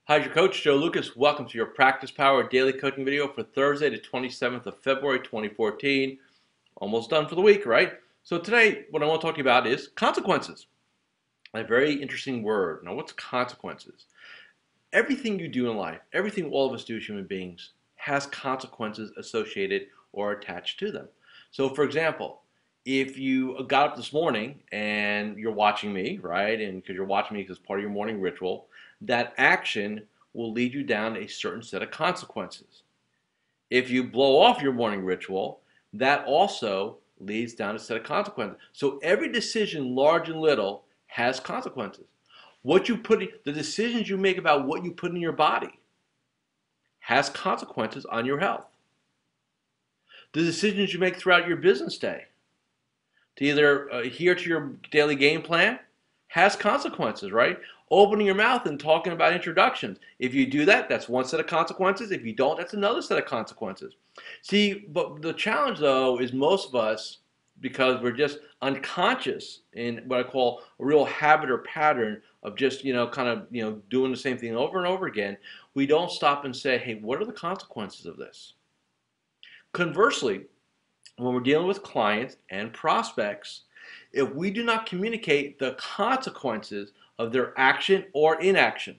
Hi, your coach, Joe Lucas. Welcome to your Practice Power Daily Coaching video for Thursday, the 27th of February, 2014. Almost done for the week, right? So today, what I want to talk to you about is consequences. A very interesting word. Now, what's consequences? Everything you do in life, everything all of us do as human beings, has consequences associated or attached to them. So, for example, if you got up this morning and you're watching me, right, and because you're watching me because it's part of your morning ritual, that action will lead you down a certain set of consequences. If you blow off your morning ritual, that also leads down a set of consequences. So every decision, large and little, has consequences. The decisions you make about what you put in your body has consequences on your health. The decisions you make throughout your business day to either adhere to your daily game plan has consequences, right? Opening your mouth and talking about introductions. If you do that, that's one set of consequences. If you don't, that's another set of consequences. See, but the challenge though is most of us, because we're just unconscious in what I call a real habit or pattern of just, doing the same thing over and over again, we don't stop and say, hey, what are the consequences of this? Conversely, when we're dealing with clients and prospects, if we do not communicate the consequences of their action or inaction.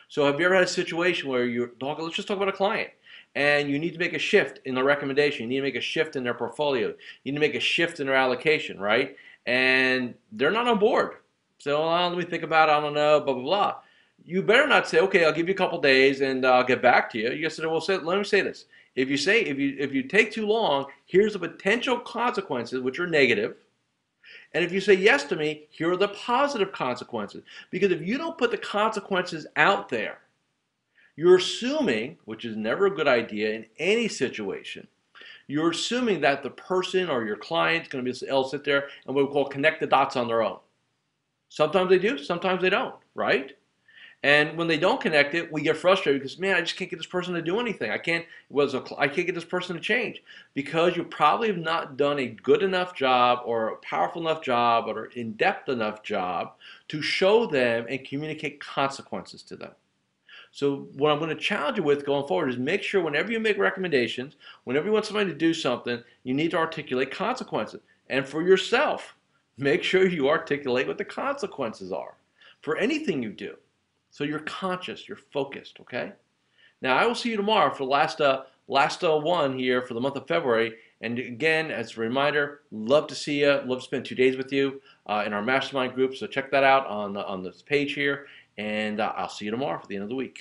So have you ever had a situation where you're talking, let's just talk about a client, and you need to make a shift in the recommendation, you need to make a shift in their portfolio, you need to make a shift in their allocation, right? And they're not on board. So let me think about it, I don't know, blah, blah, blah. You better not say, okay, I'll give you a couple days and I'll get back to you. You just say, well, let me say this. If you take too long, here's the potential consequences, which are negative. And if you say yes to me, here are the positive consequences. Because if you don't put the consequences out there, you're assuming, which is never a good idea in any situation, you're assuming that the person or your client is going to be able to sit there and what we call connect the dots on their own. Sometimes they do, sometimes they don't, right? And when they don't connect it, we get frustrated because, man, I just can't get this person to do anything. I can't get this person to change because you probably have not done a good enough job or a powerful enough job or in-depth enough job to show them and communicate consequences to them. So what I'm going to challenge you with going forward is make sure whenever you make recommendations, whenever you want somebody to do something, you need to articulate consequences. And for yourself, make sure you articulate what the consequences are for anything you do. So you're conscious, you're focused, okay? Now I will see you tomorrow for the last one here for the month of February. And again, as a reminder, love to see you, love to spend 2 days with you in our mastermind group. So check that out on this page here, and I'll see you tomorrow for the end of the week.